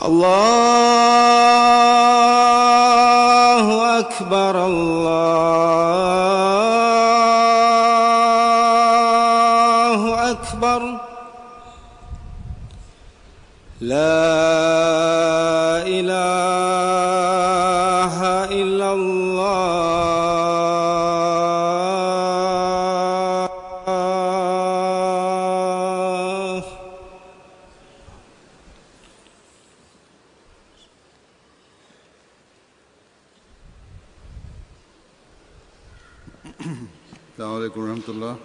الله أكبر الله أكبر لا إله إلا الله السلام عليكم ورحمة الله.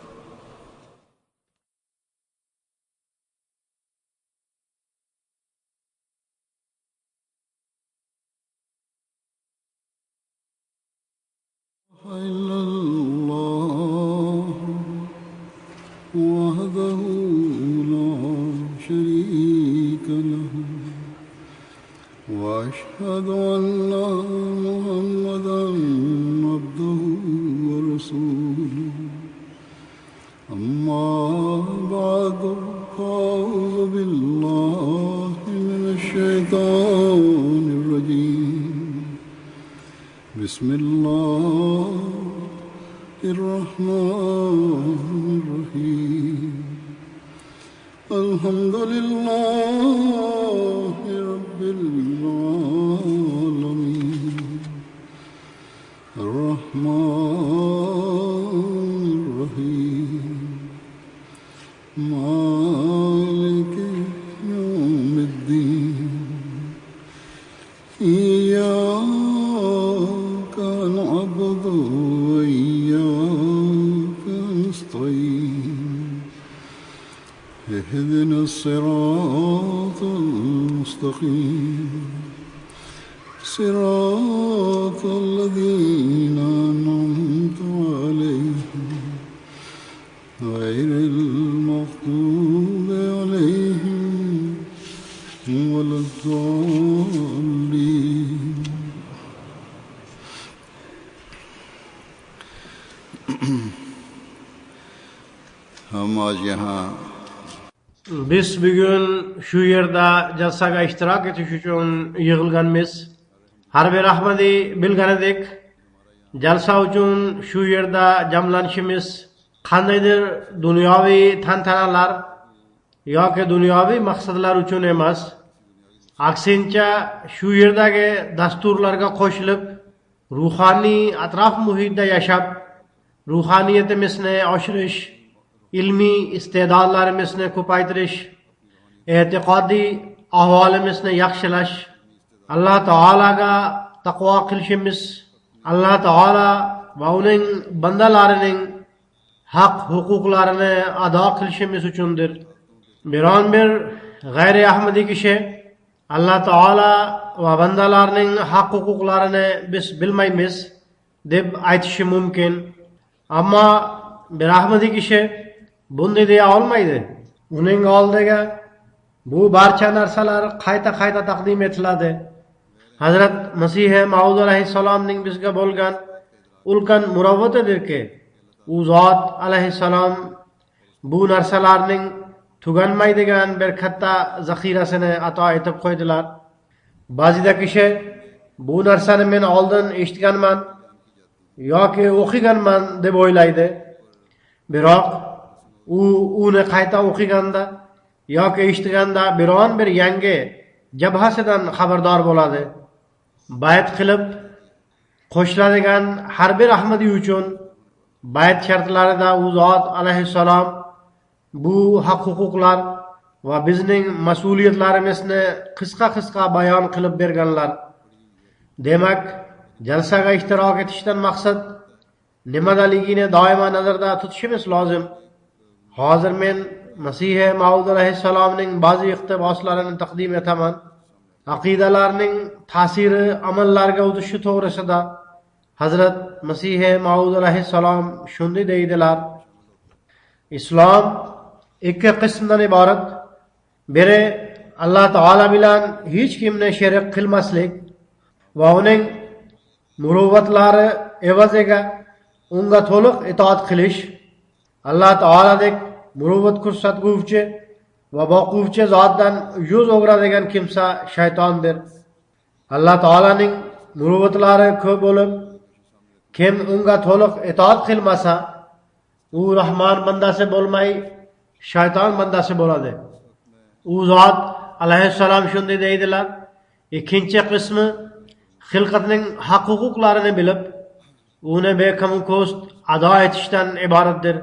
إلا الله وحده لا شريك له وأشهد أن محمدا عبده ورسوله أما بعد فأعوذ بالله من الشيطان الرجيم بسم الله الرحمن الرحيم الحمد لله رب العالمين الرحمن الرحيم مالك يوم الدين إياك نعبد وإياك نستعين اهدنا الصراط المستقيم صراط الذين أنعمت عليهم غير المغضوب عليهم ولا الضالين. हम आज यहाँ Biz bugün şu yerde jalsaga iştirak etiş üçün yığılganmiz. Har bir Ahmadi bilganidik. Jalsa üçün şu yerde jamlanışımız qandaydir dunyoviy tantanalar yoki dunyoviy maqsadlar uchun emas. Aksincha şu yerdagi dasturlarga qo'shilib ruhoniy atrof muhitda yashab, ruhaniyatimizni oshirish, ilmiy iste'dodlarimizni ko'paytirish, e'tiqodiy ahvolimizni yaxshilash, Alloh taolaga taqvo qilishimiz, Alloh taola va uning bandalarining haq huquqlarini ado qilishimiz uchundir. Biron bir g'ayri ahmadiy kishi Alloh taola va bandalarining haq huquqlarini biz bilmaymiz deb aytishi mumkin. Ammo bir ahmadiy kishi bunday deya olmaydi. Uning oldiga bu barcha narsalar qayta taqdim etiladi. Hazrat Masih Maud alayhissalomning bizga bo'lgan ulkan murovaatidirki, u zot alayhissalom bu narsalarning tuganmaydigan bir katta zaxirasini ato etib qo'ydilar. Ba'zida kishi bu narsani men oldin eshitganman yoki o'qiganman deb o'ylaydi. Biroq uni qayta o'qiganda yoki eshitganda biron bir yangi jabhasidan xabardor bo'ladi. Bayat qilib qo'shiladigan har bir ahmadiy uchun bayat shartlarida u zot alayhissalom bu haq huquqlar va bizning mas'uliyatlarimizni qisqa bayon qilib berganlar. Demak, jalsaga ishtirok etishdan maqsad nimadaligini doimo nazarda tutishimiz lozim. Hozir men Masih Maud alayhissalomning ba'zi iqtiboslarini taqdim etaman. Aqidalarning ta'siri amallarga o'tishi to'g'risida Hazrat Masih Maud alayhissalom shunday deydilar: Islom ikki qismdan iborat. Biri alloh taolo bilan hech kimni sherik qilmaslik va uning muruvvatlari evaziga unga to'liq itoat qilish alloh taolodek muruvvat ko'rsatguvchi va boquvchi zotdan yuz o'giradigan kimsa shaytondir. alloh taoloning muruvvatlari ko'p bo'lib, kim unga to'liq itoat qilmasa, u rahmon bandasi bo'lmay shayton bandasi bo'ladi. U zot alayhissalom shunday deydilar: ikkinchi qismi xilqatning haq-huquqlarini bilib, uni beqamuko'st ado etishdan iboratdir.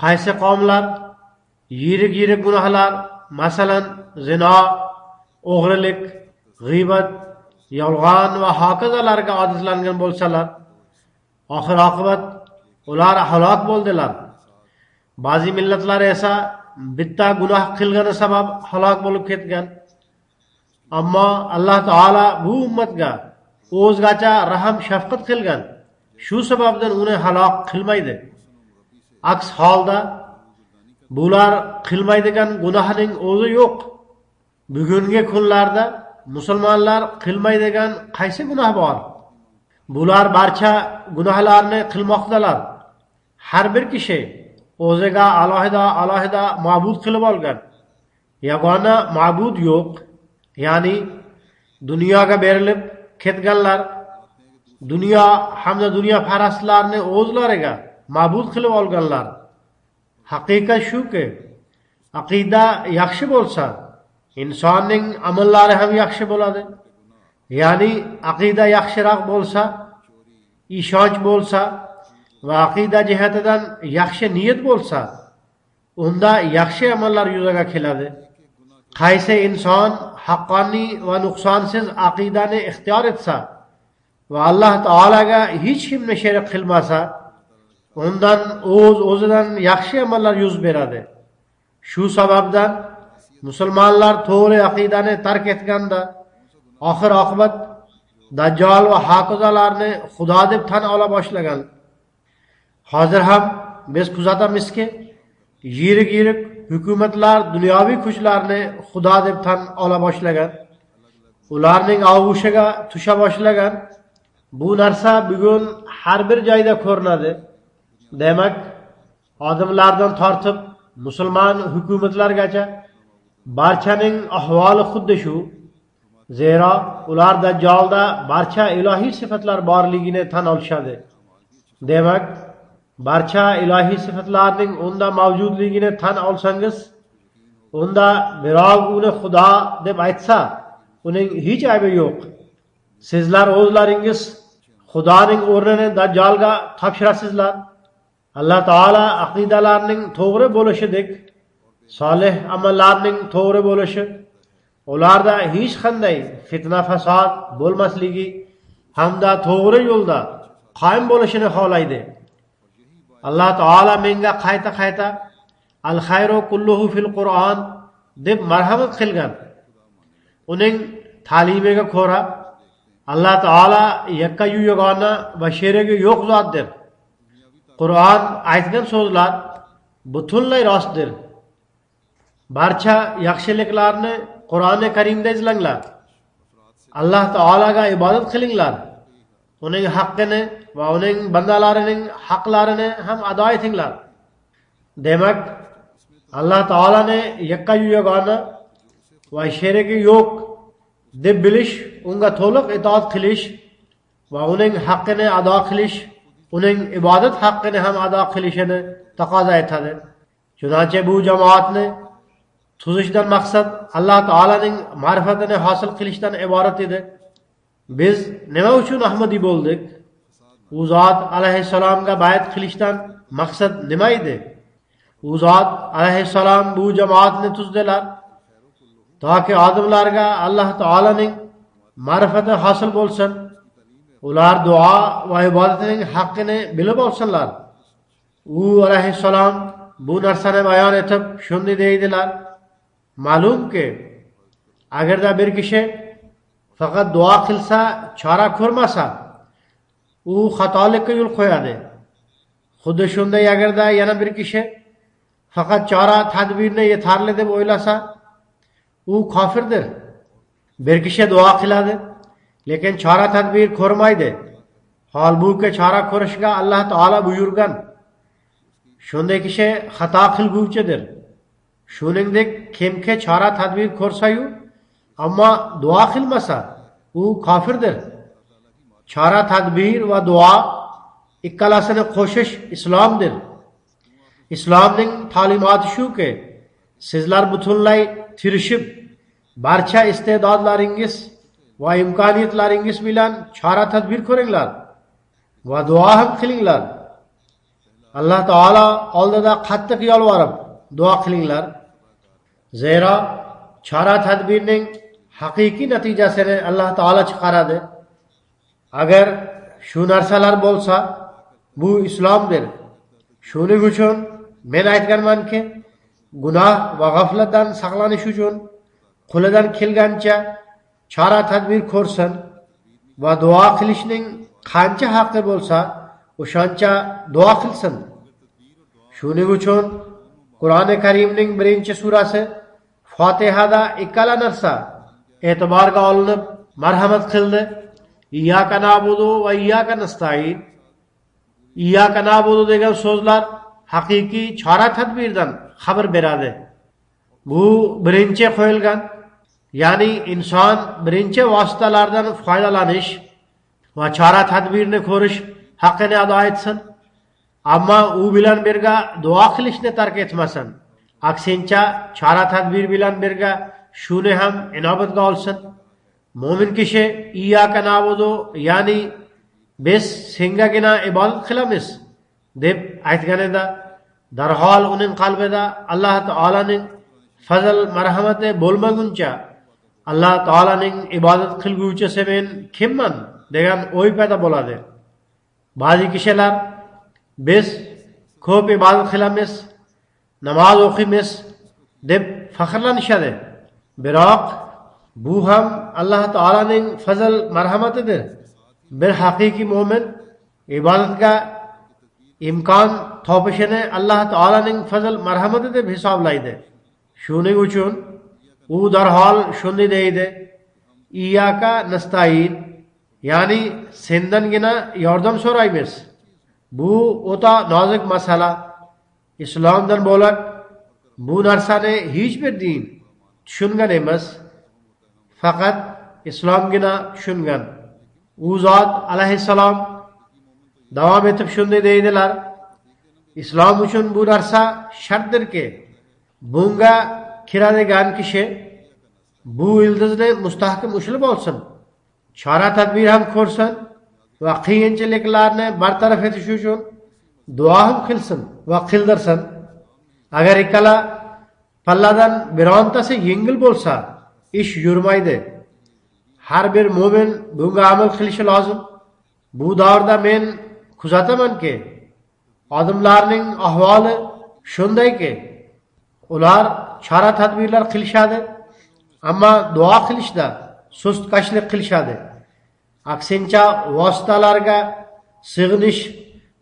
Qaysi qavmlar yirik gunohlar, masalan zino, o'g'rilik, g'iybat, yolg'on va hokazolarga odatlangan bo'lsalar, oxir oqibat ular halok bo'ldilar. Ba'zi millatlar esa bitta gunoh qilgani sabab halok bo'lib ketgan. Ammo Alloh taolo bu ummatga o'zgacha rahm shafqat qilgan. Shu sababdan uni halok qilmaydi. Aks holda bular qilmaydigan gunohning o'zi yo'q. Bugungi kunlarda musulmonlar qilmaydigan qaysi gunoh bor? Bular barcha gunohlarni qilmoqdalar. Har bir kishi o'ziga alohida ma'bud qilib olgan. Yagona ma'bud yo'q. Ya'ni dunyoga berilib ketganlar dunyo hamda dunyo parastlarni o'zlariga ma'bud qilib olganlar. Haqiqat shuki, aqida yaxshi bo'lsa, insonning amallari ham yaxshi bo'ladi. Ya'ni aqida yaxshiroq bo'lsa, ishonch bo'lsa va aqida jihatidan yaxshi niyat bo'lsa, unda yaxshi amallar yuzaga keladi. Qaysi inson haqqoniy va nuqsonsiz aqidani ixtiyor etsa va Alloh taolaga hech kimni sherik qilmasa, undan o'zidan yaxshi amallar yuz beradi. Shu sababdan musulmonlar to'g'ri aqidani tark etganda oxir oqibat dajjal va hokazolarni Xudo deb tan ola boshlagan. Hozir ham biz kuzatamizki, yirik hukumatlar dunyoviy kuchlarni Xudo deb tan ola boshlagan. Ularning og'ushiga tusha boshlagan. Bu narsa bugun har bir joyda ko'rinadi. Demak, odamlardan tortib musulmon hukumatlargacha barchaning ahvoli xuddi shu. Zero ular dajjolda barcha ilohiy sifatlar borligini tan olishadi. Demak, barcha ilohiy sifatlarning unda mavjudligini tan olsangiz, unda birov uni Xudo deb aytsa, uning hech aybi yo'q. Sizlar o'zlaringiz Xudoning o'rnini dajjolga topshirasizlar. Alloh taolo aqidalarning to'g'ri bo'lishidek, solih amallarning to'g'ri bo'lishi, ularda hech qanday fitna fasod bo'lmasligi hamda to'g'ri yo'lda qoyim bo'lishini xohlaydi. Alloh taolo menga qayta al xayru kulluhu fil Qur'on deb marhamat qilgan. Uning ta'limiga ko'ra Alloh taolo yakkayu yagona va sherigi yo'q zotdir. Qur'on aytgan so'zlar butunlay rostdir. Barcha yaxshiliklarni Qur'oni Karimda izlanglar. Alloh taolaga ibodat qilinglar. Uning haqqini va uning bandalarining haqlarini ham ado etinglar. Demak, Alloh taolani yakkayu yagona va sherigi yo'q deb bilish, unga to'liq itoat qilish va uning haqqini ado qilish, uning ibodat haqqini ham ado qilishini taqozo etadi. Chunonchi bu jamoatni tuzishdan maqsad Alloh taolaning ma'rifatini hosil qilishdan iborat edi. Biz nima uchun Ahmadiy bo'ldik? U zot alayhissalomga bay'at qilishdan maqsad nima edi? U zot alayhissalom bu jamoatni tuzdilar toki odamlarga Alloh taolaning ma'rifati hosil bo'lsin. Ular duo va ibodatining haqqini bilib olsinlar. U alayhissalom bu narsani bayon etib shunday deydilar: ma'lumki, agarda bir kishi faqat duo qilsa, chora ko'rmasa, u xatolikka yo'l qo'yadi. Xuddi shunday agarda yana bir kishi faqat chora tadbirni yetarli deb o'ylasa, u kofirdir. Bir kishi duo qiladi, lekin chora tadbir ko'rmaydi. Holbuki chora ko'rishga Alloh taolo buyurgan. Shunday kishi xato qilguvchidir. Shuningdek, kimki chora tadbir ko'rsa-yu, ammo duo qilmasa, u kofirdir. Chora tadbir va duo ikkalasini qo'shish islomdir. Islomning ta'limoti shuki, sizlar butunlay tirishib, barcha iste'dodlaringiz va imkoniyatlaringiz bilan chora tadbir ko'ringlar va duo ham qilinglar. Alloh taolo oldida qattiq yolvorib duo qilinglar. Zero chora tadbirning haqiqiy natijasini Alloh taolo chiqaradi. Agar shu narsalar bo'lsa, bu islomdir. Shuning uchun men aytganmanki, gunoh va g'aflatdan saqlanish uchun qo'lidan kelgancha chora tadbir ko'rsin va duo qilishning qancha haqqi bo'lsa, o'shancha duo qilsin. Shuning uchun Qur'oni Karimning 1-surasi Fotihada ikkala narsa e'tiborga olinib marhamat qildi. İyyâke na'budu va iyyâke nestaîn. İyyâke na'budu degan so'zlar haqiqiy chora tadbirdan xabar beradi. Bu birinchi qo'yilgan, ya'ni inson birinchi vositalardan foydalanish va chora tadbirni ko'rish haqqini ado etsin. Ammo u bilan birga duo qilishni tark etmasin. Aksincha chora tadbir bilan birga shuni ham inobatga olsin. Mo'min kishi iyyaka na'budu, ya'ni biz sengagina ibodat qilamiz deb aytganida, darhol uning qalbida Alloh taolaning fazl marhamati bo'lmaguncha Alloh taolaning ibodat qilguvchisi men kimman degan o'y paydo bo'ladi. Ba'zi kishilar biz ko'p ibodat qilamiz, namoz o'qiymiz deb faxrlanishadi. Biroq bu ham Alloh taolaning fazl marhamatidir. Bir haqiqiy mo'min ibodatga imkon topishini Alloh taolaning fazl marhamati deb hisoblaydi. Shuning uchun u darhol shunday deydi: İyyaka nestaîn, ya'ni sendangina yordam so'raymiz. Bu o'ta nozik masala. Islomdan bo'lak bu narsani hech bir din tushungan emas. Faqat islomgina tushungan. U zot alayhissalom davom etib shunday deydilar: Islom uchun bu narsa shartdirki, bunga kiradigan kishi bu ildizni mustahkam ushlab olsin, chora tadbir ham ko'rsin va qiyinchiliklarni bartaraf etish uchun duo ham qilsin va qildirsin. Agar ikkala palladan birontasi yengil bo'lsa, ish yurmaydi. Har bir mo'min bunga amal qilishi lozim. Bu davrda men kuzatamanki, odamlarning ahvoli shundayki, ular chora tadbirlar qilishadi, ammo duo qilishda sustkashlik qilishadi. Aksincha vositalarga sig'inish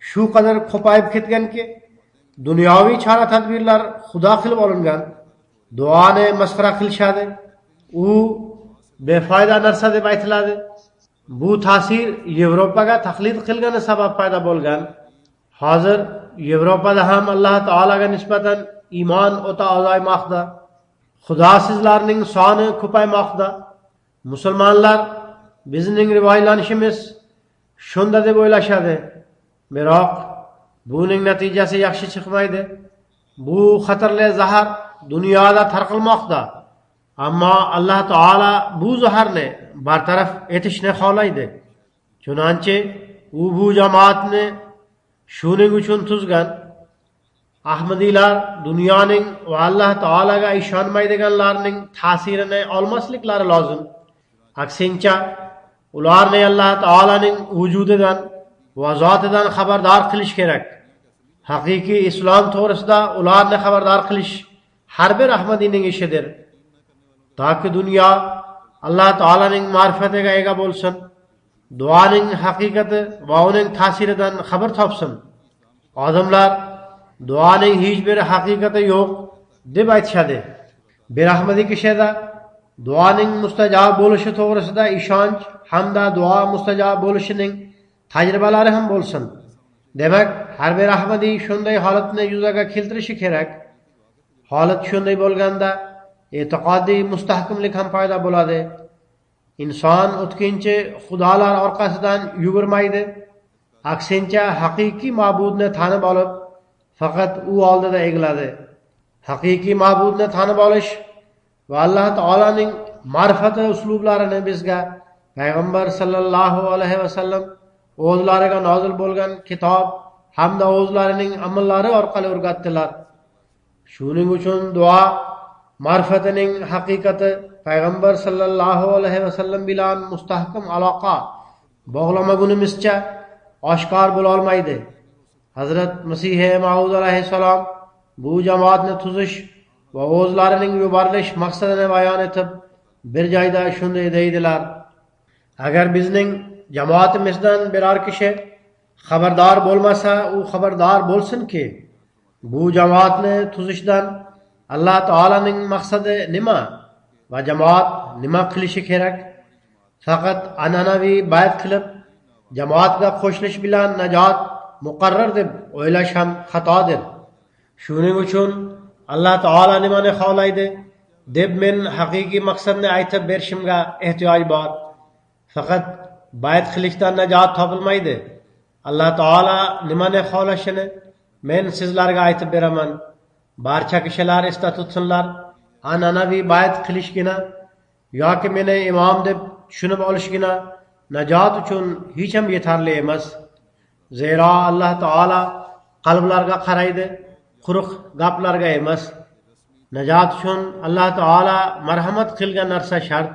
shu qadar ko'payib ketganki, dunyoviy chora tadbirlar xudo qilib olingan. Duoni masxara qilishadi. U befoyda narsa deb aytiladi. Bu ta'sir Yevropaga taqlid qilgani sabab paydo bo'lgan. Hozir Yevropada ham Alloh taolaga nisbatan iymon o'ta ozaymoqda. Xudosizlarning soni ko'paymoqda. Musulmonlar bizning rivojlanishimiz shunda deb o'ylashadi. Biroq buning natijasi yaxshi chiqmaydi. Bu xatarli zahar dunyoda tarqalmoqda. Ammo Alloh taolo bu zaharni bartaraf etishni xohlaydi. Chunonchi u bu jamoatni shuning uchun tuzgan. Ahmadiylar dunyoning va Alloh taolaga ishonmaydiganlarning ta'sirini olmasliklari lozim. Aksincha ularni Alloh taolaning vujudidan va zotidan xabardor qilish kerak. Haqiqiy islom to'g'risida ularni xabardor qilish har bir ahmadiyning ishidir. Toki dunyo Alloh taolaning ma'rifatiga ega bo'lsin, duoning haqiqati va uning ta'siridan xabar topsin. Odamlar duoning hech bir haqiqati yo'q deb aytishadi. Bir ahmadiy kishida duoning mustajab bo'lishi to'g'risida ishonch hamda duo mustajab bo'lishining tajribalari ham bo'lsin. Demak, har bir ahmadiy shunday holatni yuzaga keltirishi kerak. Holat shunday bo'lganda e'tiqodiy mustahkamlik ham paydo bo'ladi. Inson o'tkinchi xudolar orqasidan yugurmaydi. Aksincha haqiqiy ma'budni tanib olib, faqat u oldida egiladi. Haqiqiy ma'budni tanib olish va Alloh taolaning ma'rifati uslublarini bizga payg'ambar sallallohu alayhi vasallam o'zlariga nozil bo'lgan kitob hamda o'zlarining amallari orqali o'rgatdilar. Shuning uchun duo ma'rifatining haqiqati payg'ambar sallallohu alayhi vasallam bilan mustahkam aloqa bog'lamagunimizcha oshkor bo'la olmaydi. Hazrat Masih Maud alayhissalom bu jamoatni tuzish va o'zlarining yuborilish maqsadini bayon etib, bir joyda shunday deydilar: agar bizning jamoatimizdan biror kishi xabardor bo'lmasa, u xabardor bo'lsinki, bu jamoatni tuzishdan Alloh taolaning maqsadi nima va jamoat nima qilishi kerak. Faqat an'anaviy bayt qilib jamoatga qo'shilish bilan najot muqarrar deb o'ylash ham xatodir. Shuning uchun Alloh taolo nimani xohlaydi deb men haqiqiy maqsadni aytib berishimga ehtiyoj bor. Faqat bayt qilishdan najot topilmaydi. Alloh taolo nimani xohlashini men sizlarga aytib beraman. Barcha kishilar esda tutsinlar, an'anaviy bayt qilishgina yoki meni imom deb tushunib olishgina najot uchun hech ham yetarli emas. Zero Alloh taolo qalblarga qaraydi, quruq gaplarga emas. Najot uchun Alloh taolo marhamat qilgan narsa shart.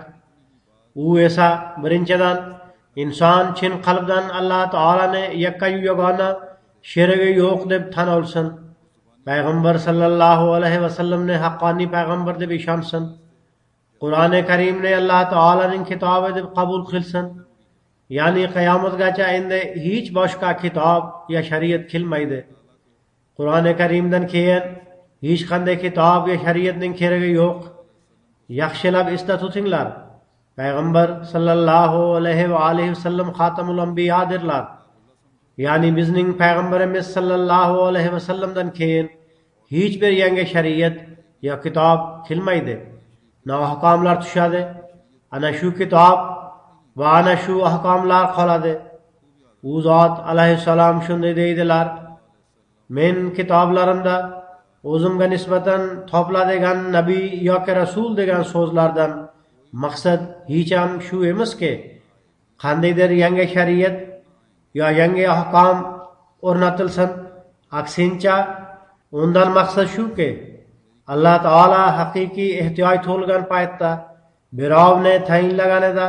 U esa birinchidan inson chin qalbdan Alloh taolani yakkayu yagona sherigi yo'q deb tan olsin. Payg'ambar sallallohu alayhi vasallamni haqqoniy payg'ambar deb ishonsin. Qur'oni Karimni Alloh taolaning kitobi deb qabul qilsin. Ya'ni qiyomatgacha endi hech boshqa kitob ya shariat kelmaydi. Qur'oni Karimdan keyin hech qanday kitob ya shariatning keragi yo'q. Yaxshilab esda tutinglar. Payg'ambar sallallohu alayhi va alihi vasallam xotamul anbiyodirlar. Ya'ni bizning payg'ambarimiz sallallohu alayhi vasallamdan keyin hech bir yangi shariat ya kitob kelmaydi. Ahkomlar tushadi. Ana shu kitob va ana shu ahkomlar qoladi. U zot alayhissalom shunday deydilar: men kitoblarimda o'zimga nisbatan topiladigan nabiy yoki rasul degan so'zlardan maqsad hech ham shu emaski, qandaydir yangi shariat yo yangi ahkom o'rnatilsin. Aksincha, undan maqsad shuki, Alloh taolo haqiqiy ehtiyoj tug'ilgan paytda birovni tayinlaganida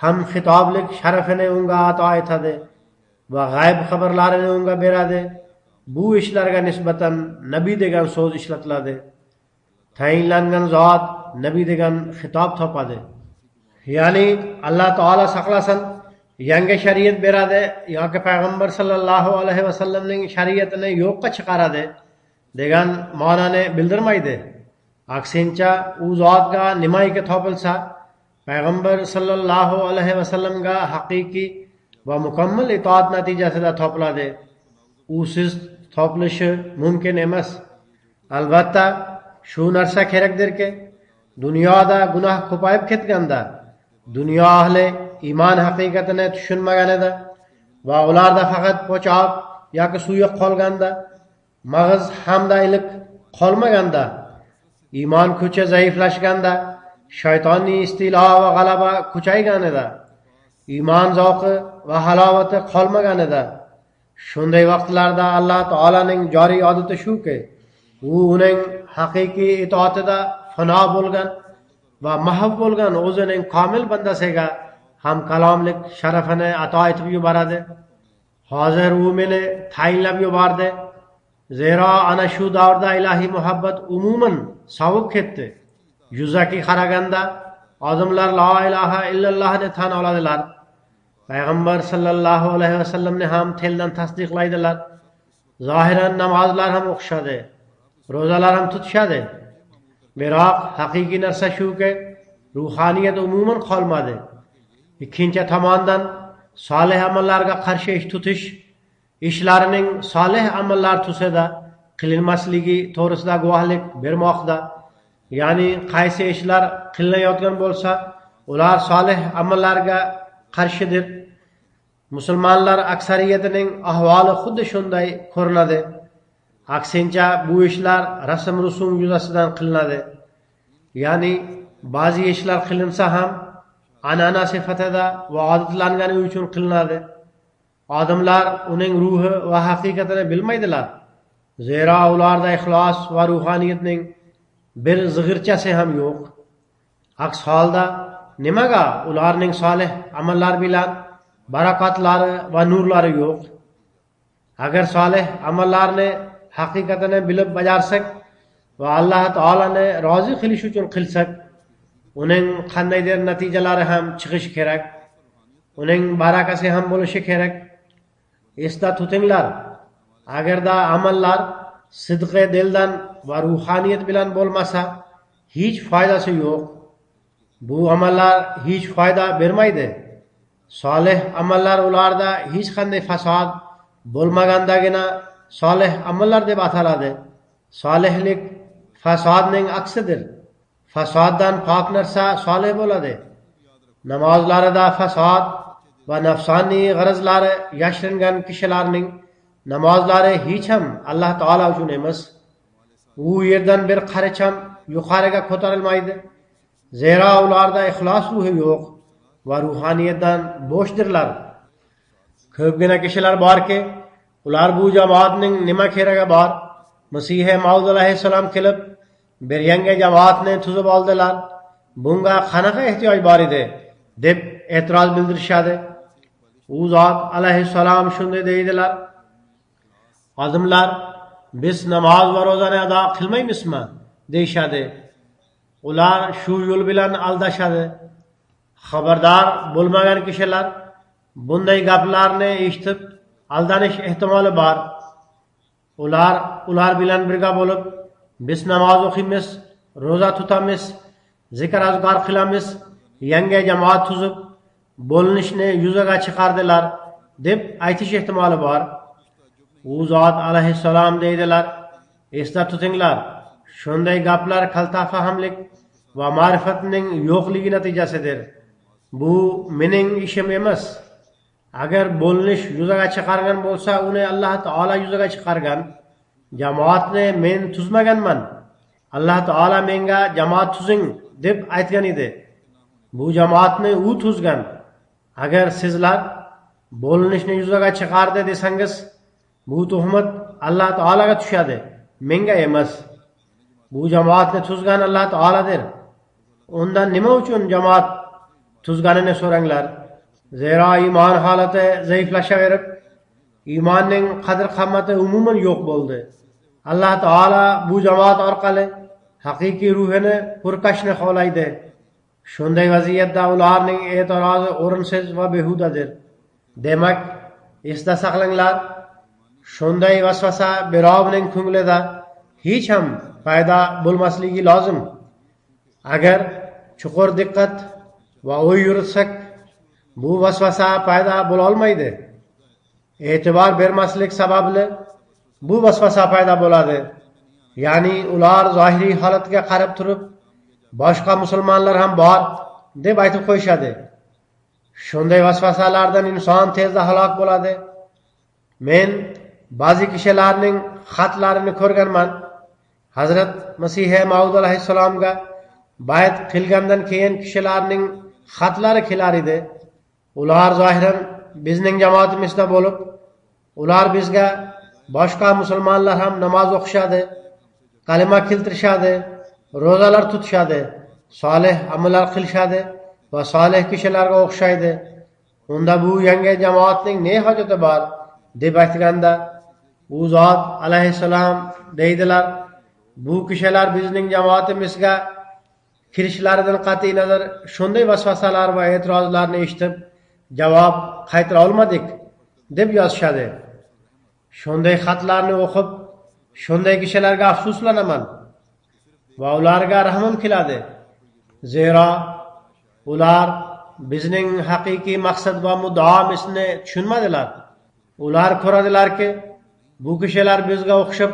ham xitoblik sharafini unga ato etadi va g'ayb xabarlarini unga beradi. Bu ishlarga nisbatan nabiy degan so'z ishlatiladi. Tayinlangan zot nabiy degan xitob topadi. Ya'ni Alloh taolo saqlasin, yangi shariat beradi yoki payg'ambar sallallohu alayhi vasallamning shariatini yo'qqa chiqaradi degan ma'noni bildirmaydi. Aksincha, u zotga nimaiki topilsa, payg'ambar sallallohu alayhi vasallamga haqiqiy va mukammal itoat natijasida topiladi. Usiz topilishi mumkin emas. Albatta, shu narsa kerakdirki, dunyoda gunoh ko'payib ketganda, dunyo ahli iymon haqiqatini tushunmaganida va ularda faqat po'choq yoki suya qolganda, mag'iz hamda iliq qolmaganda, iymon kuchi zaiflashganda, shaytonning istilo va g'alaba kuchayganida, iymon zavqi va halovati qolmaganida, shunday vaqtlarda Alloh taolaning joriy odati shuki, u uning haqiqiy itoatida fano bo'lgan va mahv bo'lgan o'zining komil bandasiga ham kalomlik sharafini ato etib yuboradi. Hozir u meni tayinlab yubordi. Zero ana shu davrda ilohiy muhabbat umuman sovib ketdi. Yuzaki qaraganda odamlar la ilaha illallohni tan oladilar. Payg'ambar sallallohu alayhi vasallamni ham tildan tasdiqlaydilar. Zohiran namozlar ham o'qishadi, ro'zalar ham tutishadi. Biroq haqiqiy narsa shuki, ruhaniyat umuman qolmadi. Ikkinchi tomondan solih amallarga qarshi ish tutish ishlarining solih amallar tusida qilinmasligi to'g'risida guvohlik bermoqda. Ya'ni qaysi ishlar qilinayotgan bo'lsa, ular solih amallarga qarshidir. Musulmonlar aksariyatining ahvoli xuddi shunday ko'rinadi. Aksincha bu ishlar rasm rusum yuzasidan qilinadi. Ya'ni ba'zi ishlar qilinsa ham an'ana sifatida va odatlangani uchun qilinadi. Odamlar uning ruhi va haqiqatini bilmaydilar. Zero ularda ixlos va ruhaniyatning bir zig'irchasi ham yo'q. Aks holda nimaga ularning solih amallar bilan barakotlari va nurlari yo'q? Agar solih amallarni haqiqatini bilib bajarsak va Alloh taolani rozi qilish uchun qilsak, uning qandaydir natijalari ham chiqishi kerak. Uning barakasi ham bo'lishi kerak. Esda tutinglar, agarda amallar sidqi dildan va ruhaniyat bilan bo'lmasa, hech foydasi yo'q. Bu amallar hech foyda bermaydi. Solih amallar ularda hech qanday fasod bo'lmagandagina solih amallar deb ataladi. Solihlik fasodning aksidir. Fasoddan pok narsa solih bo'ladi. Namozlarida fasod va nafsoniy g'arazlari yashiringan kishilarning namozlari hech ham Alloh taolo uchun emas. U yerdan bir qarich ham yuqoriga ko'tarilmaydi. Zero ularda ixlos ruhi yo'q va ruhaniyatdan bo'shdirlar. Ko'pgina kishilar borki, ular bu jamoatning nima keragi bor? Masih Maud alayhissalom kelib, bir yangi jamoatni tuzib oldilar. Bunga qanaqa ehtiyoj bor edi deb e'tiroz bildirishadi. U zot alayhissalom shunday deydilar: odamlar biz namoz va ro'zani ado qilmaymizmi deyshadi. Ular shu yo'l bilan aldashadi. Xabardor bo'lmagan kishilar bunday gaplarni eshitib aldanish ehtimoli bor. Ular bilan birga bo'lib biz namoz o'qiymiz, ro'za tutamiz, zikr azkor qilamiz, yangi jamoat tuzib bo'linishni yuzaga chiqardilar deb aytish ehtimoli bor. U zot alayhissalom deydilar: esda tutinglar, shunday gaplar kaltafahamlik va ma'rifatning yo'qligi natijasidir. Bu mening ishim emas. Agar bo'linish yuzaga chiqargan bo'lsa, uni Alloh taolo yuzaga chiqargan. Jamoatni men tuzmaganman. Alloh taolo menga jamoat tuzing deb aytgan edi. Bu jamoatni u tuzgan. Agar sizlar bo'linishni yuzaga chiqardi desangiz, bu tuhmat Alloh taolaga tushadi, menga emas. Bu jamoatni tuzgan Alloh taoladir. Undan nima uchun jamoat tuzganini so'ranglar. Zero iymon holati zaiflashaverib, iymonning qadr-qimmati umuman yo'q bo'ldi. Alloh taolo bu jamoat orqali haqiqiy ruhini purkashni xohlaydi. Shunday vaziyatda ularning e'tirozi o'rinsiz va behudadir. Demak, esda saqlanglar, shunday vasvasa birovning ko'nglida hech ham paydo bo'lmasligi lozim. Agar chuqur diqqat va o'y yuritsak, bu vasvasa paydo bo'la olmaydi. E'tibor bermaslik sababli bu vasvasa paydo bo'ladi. Ya'ni ular zohiriy holatga qarab turib, boshqa musulmonlar ham bor deb aytib qo'yishadi. Shunday vasvasalardan inson tezda halok bo'ladi. Men ba'zi kishilarning xatlarini ko'rganman. Hazrat Masih Maud alayhissalomga bayat qilgandan keyin kishilarning xatlari kelar edi. Ular zohiran bizning jamoatimizda bo'lib, ular bizga boshqa musulmonlar ham namoz o'qishadi, kalima keltirishadi, ro'zalar tutishadi, solih amallar qilishadi va solih kishilarga o'xshaydi. Unda bu yangi jamoatning ne hojati bor deb aytganda, u zot alayhissalom deydilar: bu kishilar bizning jamoatimizga kirishlaridan qat'iy nazar shunday vasvasalar va e'tirozlarni eshitib javob qaytara olmadik deb yozishadi. Shunday xatlarni o'qib, shunday kishilarga afsuslanaman va ularga rahmim keladi. Zero ular bizning haqiqiy maqsad va muddaomizni tushunmadilar. Ular ko'radilarki, bu kishilar bizga o'xshab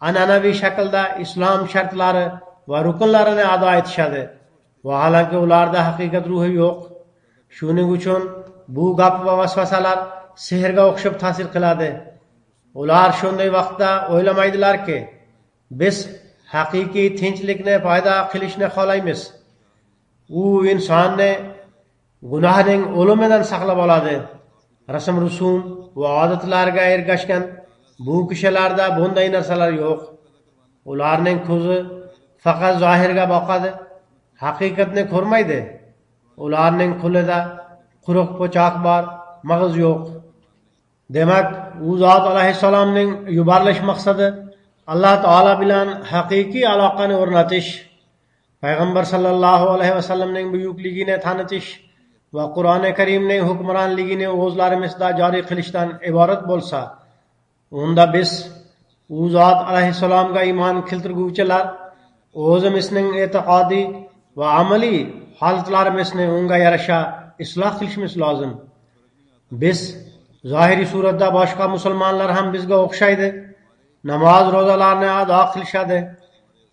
an'anaviy shaklda islom shartlari va rukunlarini ado etishadi. Vaholanki ularda haqiqat ruhi yo'q. Shuning uchun bu gap va vasvasalar sehrga o'xshab ta'sir qiladi. Ular shunday vaqtda o'ylamaydilarki, biz haqiqiy tinchlikni paydo qilishni xohlaymiz. U insonni gunohning o'limidan saqlab oladi. Rasm rusum va odatlarga ergashgan bu kishilarda bunday narsalar yo'q. Ularning ko'zi faqat zohirga boqadi, haqiqatni ko'rmaydi. Ularning qo'lida quruq po'choq bor, mag'iz yo'q. Demak, u zot alayhissalomning yuborilish maqsadi Alloh taolo bilan haqiqiy aloqani o'rnatish, payg'ambar sallallohu alayhi vasallamning buyukligini tanitish va Qur'oni Karimning hukmronligini o'zlarimizda joriy qilishdan iborat bo'lsa, unda biz u zot alayhissalomga iymon keltirguvchilar o'zimizning e'tiqodiy va amaliy holatlarimizni unga yarasha isloh qilishimiz lozim. Biz zohiriy suratda boshqa musulmonlar ham bizga o'xshaydi, namoz ro'zalarni ado qilishadi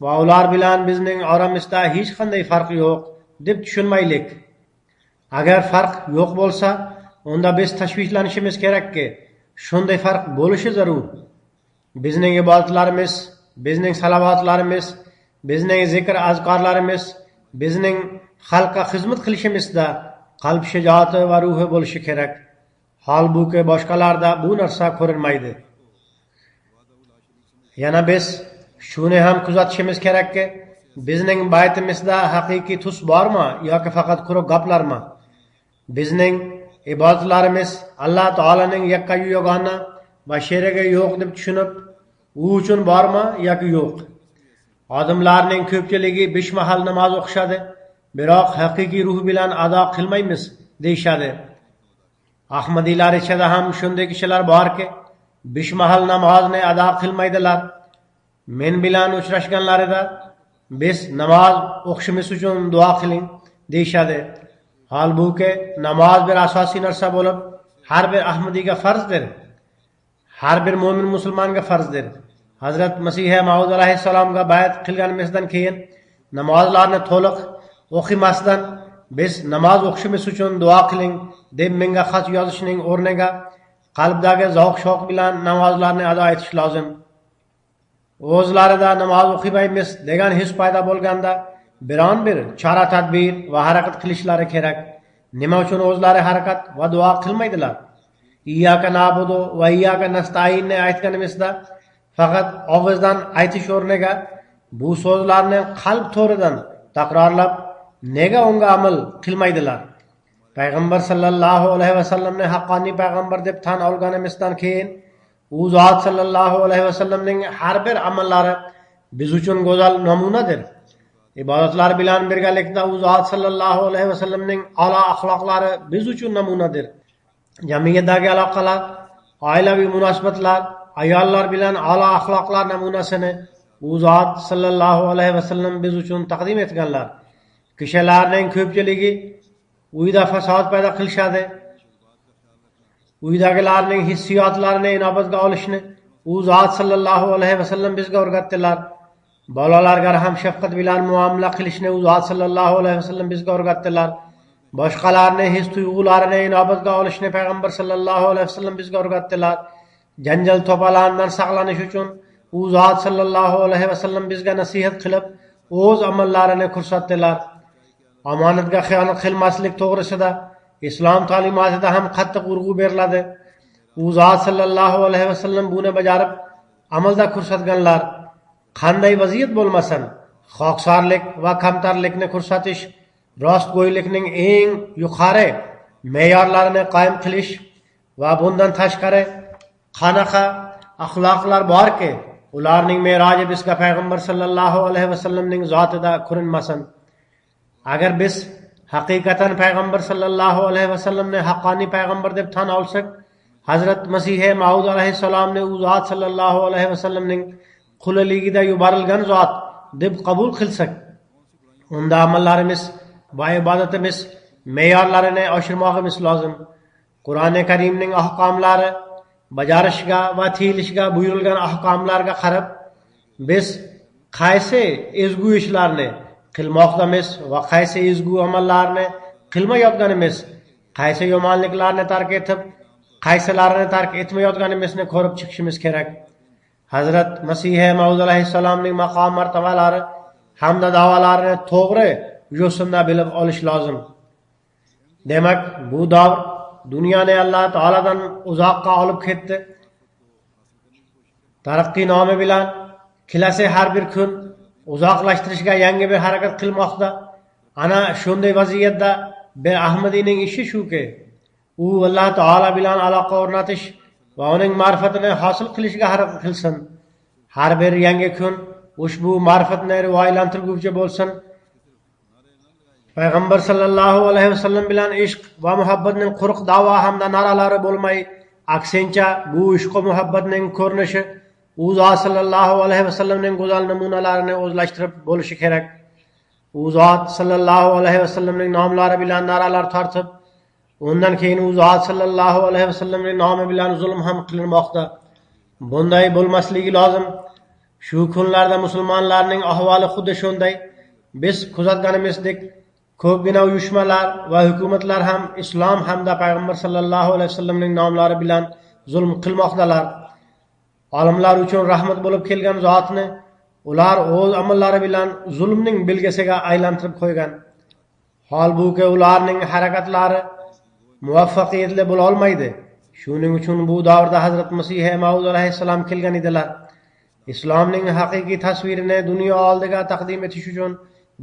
va ular bilan bizning oramizda hech qanday farq yo'q deb tushunmaylik. Agar farq yo'q bo'lsa, unda biz tashvishlanishimiz kerakki, shunday farq bo'lishi zarur. Bizning ibodatlarimiz, bizning salovatlarimiz, bizning zikr azkorlarimiz, bizning xalqqa xizmat qilishimizda qalb shijoati va ruhi bo'lishi kerak. Holbuki boshqalarda bu narsa ko'rinmaydi. Yana biz shuni ham kuzatishimiz kerakki, bizning baytimizda haqiqiy tus bormi yoki faqat quruq gaplarmi? Bizning ibodatlarimiz Alloh taolaning yakkayu yagona va sherigi yo'q deb tushunib, u uchun bormi yoki yo'q? Odamlarning ko'pchiligi 5 mahal namoz o'qishadi, biroq haqiqiy ruh bilan ado qilmaymiz deyshadi. Ahmadiylar ichida ham shunday kishilar borki, 5 mahal namozni ado qilmaydilar. Men bilan uchrashganlarida biz namoz o'qishimiz uchun duo qiling deyshadi. Holbuki namoz bir asosiy narsa bo'lib, har bir ahmadiyga farzdir. Har bir mo'min musulmonga farzdir. Hazrat Masih Maud alayhissalomga bayat qilganimizdan keyin namozlarni to'liq o'qimasdan biz namoz o'qishimiz uchun duo qiling deb menga xat yozishning o'rniga qalbdagi zavq-shavq bilan namozlarni ado etish lozim. O'zlarida namoz o'qimaymiz degan his paydo bo'lganda biron bir chora tadbir va harakat qilishlari kerak. Nima uchun o'zlari harakat va duo qilmaydilar? Iyyaka na'budu va iyyaka nasta'inni aytganimizda faqat og'izdan aytish o'rniga bu so'zlarni qalb to'ridan takrorlab nega unga amal qilmaydilar? Payg'ambar sallallohu alayhi vasallamni haqqoniy payg'ambar deb tan olganimizdan keyin u zot sallallohu alayhi vasallamning har bir amallari biz uchun go'zal namunadir. Ibodatlar bilan birgalikda u zot sallallohu alayhi vasallamning a'lo axloqlari biz uchun namunadir. Jamiyatdagi aloqalar, oilaviy munosabatlar, ayollar bilan a'lo axloqlar namunasini u zot sallallohu alayhi vasallam biz uchun taqdim etganlar. Kishilarning ko'pchiligi uyda fasod paydo qilishadi. Uydagilarning hissiyotlarini inobatga olishni u zot sallallohu alayhi vasallam bizga o'rgatdilar. Bolalarga ham shafqat bilan muomala qilishni u zot sallallohu alayhi vasallam bizga o'rgatdilar. Boshqalarning his tuyg'ularini inobatga olishni payg'ambar sallallohu alayhi vasallam bizga o'rgatdilar. Janjal to'polondan saqlanish uchun u zot sallallohu alayhi vasallam bizga nasihat qilib, o'z amallarini ko'rsatdilar. Omonatga xiyonat qilmaslik to'g'risida islom ta'limotida ham qattiq urg'u beriladi. U zot sallallohu alayhi vasallam buni bajarib amalda ko'rsatganlar. Qanday vaziyat bo'lmasin, xoqsorlik va kamtarlikni ko'rsatish rostgo'ylikning eng yuqori me'yorlarini qoyim qilish va bundan tashqari qanaqa axloqlar borki, ularning me'roji bizga payg'ambar sallallohu alayhi vasallamning zotida ko'rinmasin. Agar biz haqiqatan payg'ambar sallallohu alayhi vasallamni haqqoniy payg'ambar deb tan olsak, Hazrat Masih Maud alayhissalomni u zot sallallohu alayhi vasallamning quliligida yuborilgan zot deb qabul qilsak, unda amallarimiz va ibodatimiz me'yorlarini oshirmog'imiz lozim. Qur'oni Karimning ahkomlari bajarishga va tiyilishga buyurilgan ahkomlarga qarab biz qaysi ezgu ishlarni qilmoqdamiz va qaysi ezgu amallarni qilmayotganimiz, qaysi yomonliklarni tark etib, qaysilarini tark etmayotganimizni ko'rib chiqishimiz kerak. Hazrat Masih Maud alayhissalomning maqom martabalari hamda da'volarini to'g'ri yo'sinda bilib olish lozim. Demak, bu davr dunyoni Alloh taoladan uzoqqa olib ketdi. Taraqqiy nomi bilan kelasi har bir kun uzoqlashtirishga yangi bir harakat qilmoqda. Ana shunday vaziyatda bir Ahmadiyning ishi shuki, u Alloh taolo bilan aloqa o'rnatish va uning ma'rifatini hosil qilishga harakat qilsin. Har bir yangi kun ushbu ma'rifatni rivoyatlantiruvchi bo'lsin. Payg'ambar sallallohu alayhi vasallam bilan ishq va muhabbatning quruq da'vo hamda naralari bo'lmay, aksincha bu ishq va muhabbatning ko'rinishi u zot sallallohu alayhi vasallamning go'zal namunalarini o'zlashtirib bo'lishi kerak. U zot sallallohu alayhi vasallamning nomlari bilan naralar tortib, undan keyin u zot sallallohu alayhi vasallamning nomi bilan zulm ham qilinmoqda. Bunday bo'lmasligi lozim. Shu kunlarda musulmonlarning ahvoli xuddi shunday. Biz kuzatganimizdek ko'pgina uyushmalar va hukumatlar ham islom hamda payg'ambar sallallohu alayhi vasallamning nomlari bilan zulm qilmoqdalar. Olimlar uchun rahmat bo'lib kelgan zotni ular o'z amallari bilan zulmning belgisiga aylantirib qo'ygan. Holbuki ularning harakatlari muvaffaqiyatli bo'la olmaydi. Shuning uchun bu davrda Hazrat Masih Maud alayhissalom kelgan edilar. Islomning haqiqiy tasvirini dunyo oldiga taqdim etish uchun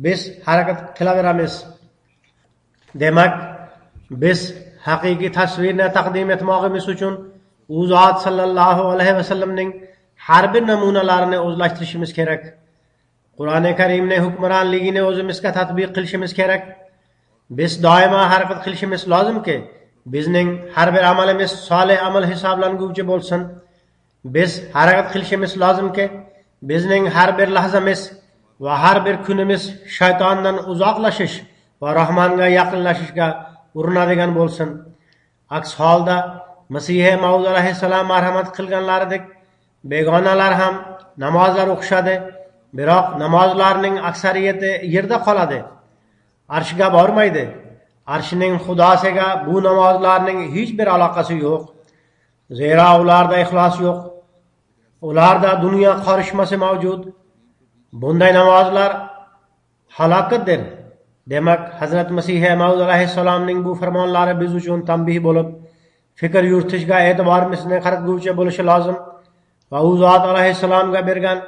biz harakat qilaveramiz. Demak, biz haqiqiy tasvirni taqdim etmoqimiz uchun u zot sallallohu alayhi vasallamning har bir namunalarini o'zlashtirishimiz kerak. Qur'oni Karimning hukmronligini o'zimizga tatbiq qilishimiz kerak. Biz doimo harakat qilishimiz lozimki, bizning har bir amalimiz solih amal hisoblanguvchi bo'lsin. Biz harakat qilishimiz lozimki, bizning har bir lahzamiz va har bir kunimiz shaytondan uzoqlashish va Rahmonga yaqinlashishga urinadigan bo'lsin. Aks holda Masih Maud alayhissalom marhamat qilganlaridek begonalar ham namozlar o'qishadi, biroq namozlarning aksariyati yerda qoladi. Arshga bormaydi. Arshining Xudosiga bu namozlarning hech bir aloqasi yo'q. Zero ularda ixlos yo'q. Ularda dunyo qorishmasi mavjud. Bunday namozlar halokatdir. Demak, Hazrat Masih Maud alayhissalomning bu farmonlari biz uchun tanbih bo'lib, fikr yuritishga e'tiborimizni qaratguvchi bo'lishi lozim va u zot alayhissalomga bergan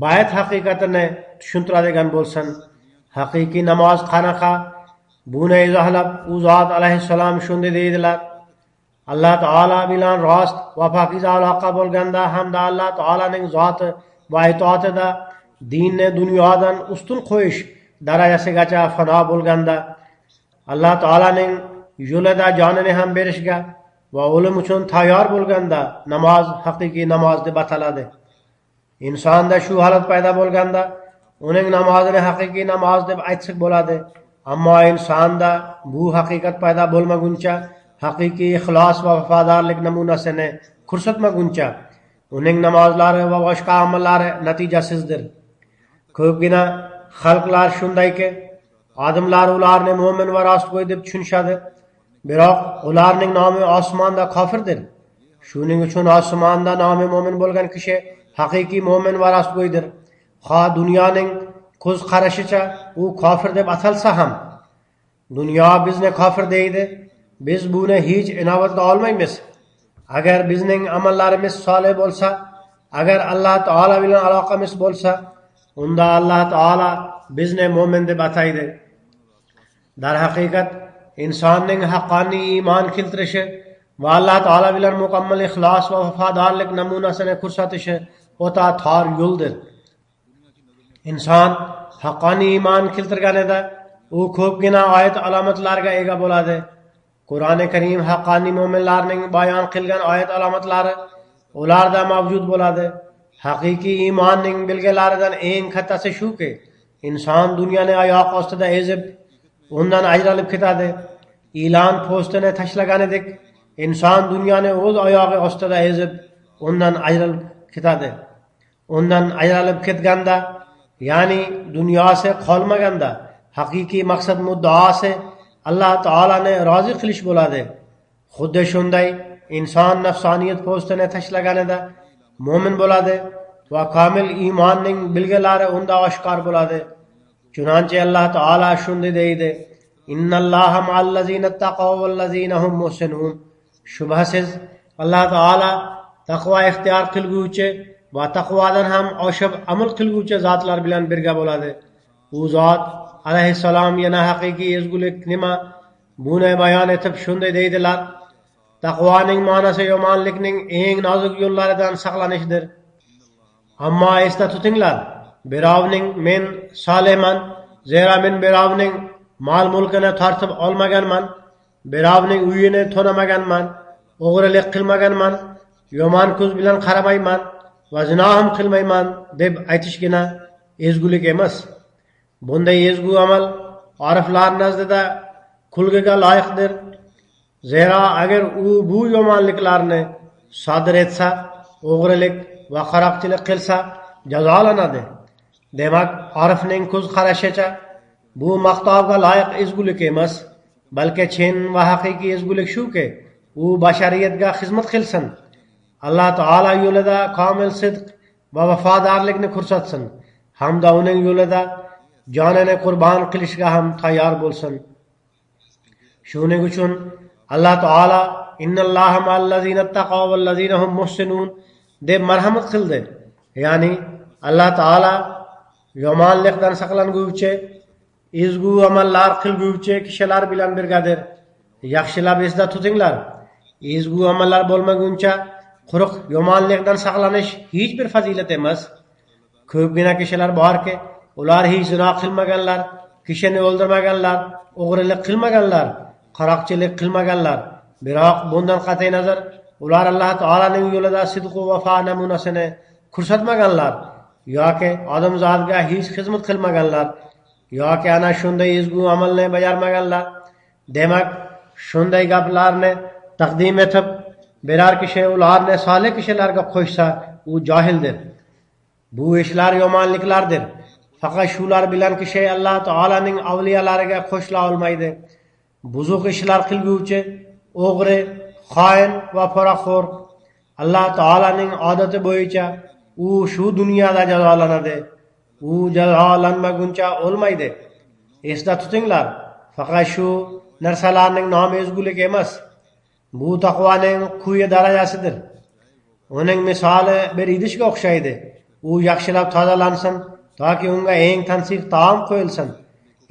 bayat haqiqatini tushuntiradigan bo'lsin. Haqiqiy namoz qanaqa? Buni izohlab u zot alayhissalom shunday deydilar: Alloh taolo bilan rost va pokiza aloqa bo'lganda hamda Alloh taolaning zoti va itoatida dinni dunyodan ustun qo'yish darajasigacha fano bo'lganda, Alloh taolaning yo'lida jonini ham berishga va o'lim uchun tayyor bo'lganda namoz haqiqiy namoz deb ataladi. Insonda shu holat paydo bo'lganda uning namozini haqiqiy namoz deb aytsak bo'ladi. Ammo insonda bu haqiqat paydo bo'lmaguncha, haqiqiy ixlos va vafodorlik namunasini ko'rsatmaguncha uning namozlari va boshqa amallari natijasizdir. Ko'pgina xalqlar shundayki, odamlar ularni mo'min va rostgo'y deb tushunishadi, biroq ularning nomi osmonda kofirdir. Shuning uchun osmonda nomi mo'min bo'lgan kishi haqiqiy mo'min va rostgo'ydir. Ha dunyoning ko'z qarashicha u kofir deb atalsa ham, dunyo bizni kofir deydi. Biz buni hech inobatga olmaymiz. Agar bizning amallarimiz solih bo'lsa, agar Alloh taolo bilan aloqamiz bo'lsa, unda Alloh taolo bizni mo'min deb ataydi. Dar haqiqat insonning haqqoniy iymon keltirishi va Alloh taolo bilan mukammal ixlos va vafodorlik namunasini ko'rsatishi o'ta tor yo'ldir. Inson haqqoniy iymon keltirganida u ko'pgina oyat alomatlarga ega bo'ladi. Qur'oni Karim haqqoniy mo'minlarning bayon qilgan oyat alomatlari ularda mavjud bo'ladi. Haqiqiy iymonning belgilaridan eng kattasi shuki, inson dunyoni oyoq ostida ezib, undan ajralib ketadi. Ilon postini tashlaganidek inson dunyoni o'z oyog'i ostida ezib undan ajralib ketadi. Undan ajralib ketganda, ya'ni dunyosi qolmaganda haqiqiy maqsad muddaosi Alloh taolani rozi qilish bo'ladi. Xuddi shunday inson nafsoniyat postini tashlaganida mo'min bo'ladi va komil iymonning belgilari unda oshkor bo'ladi. Chunonchi Alloh taolo shunday deydi: Innalloha ma'allazina taqaw vallazina hum muhsinun. Shubhasiz Alloh taolo taqvo ixtiyor qilguvchi va taqvodan ham oshib amal qilguvchi zotlar bilan birga bo'ladi. U zot alayhissalom yana haqiqiy ezgulik nima buni bayon etib shunday deydilar: Taqvoning ma'nosi yomonlikning eng nozik yo'llaridan saqlanishdir. Ammo esda tutinglar, birovning men solihman, zero men birovning mol mulkini tortib olmaganman, birovning uyini to'namaganman, o'g'rilik qilmaganman, yomon ko'z bilan qaramayman va zino ham qilmayman deb aytishgina ezgulik emas. Bunday ezgu amal oriflar nazdida kulgiga loyiqdir. Zero agar u bu yomonliklarni sodir etsa, o'g'rilik va qaroqchilik qilsa jazolanadi. Demak, orifning ko'z qarashicha bu maqtovga loyiq ezgulik emas, balki chin va haqiqiy ezgulik shuki, u bashariyatga xizmat qilsin. Alloh taolo yo'lida komil sidq va vafodorlikni ko'rsatsin, hamda uning yo'lida jonini qurbon qilishga ham tayyor bo'lsin. Shuning uchun Alloh taolo innalloha ma'allazina taqaw vallazina hum muhsinun deb marhamat qildi. Ya'ni Alloh taolo yomonlikdan saqlanguvchi, ezgu amallar qilguvchi kishilar bilan birgadir. Yaxshilab esda tutinglar. Ezgu amallar bo'lmaguncha quruq yomonlikdan saqlanish hech bir fazilat emas. Ko'pgina kishilar borki, ular hech zino qilmaganlar, kishini o'ldirmaganlar, o'g'rilik qilmaganlar, qaroqchilik qilmaganlar. Biroq bundan qat'iy nazar ular Alloh taolaning yo'lida sidq va vafo namunasini ko'rsatmaganlar yoki odamzodga hech xizmat qilmaganlar yoki ana shunday ezgu amalni bajarmaganlar. Demak, shunday gaplarni taqdim etib biror kishi ularni solih kishilarga qo'ysa, u johildir. Bu ishlar yomonliklardir. Faqat shular bilan kishi Alloh taolaning avliyolariga qo'shila olmaydi. Buzuq ishlar qilguvchi, o'g'ri, xoin va poraxo'r Alloh taolaning odati bo'yicha u shu dunyoda jazolanadi. U jazolanmaguncha o'lmaydi. Esda tutinglar, faqat shu narsalarning nomi ezgulik emas. Bu taqvoning quyi darajasidir. Uning misoli bir idishga o'xshaydi. U yaxshilab tozalansin toki unga eng tansiq taom qo'yilsin.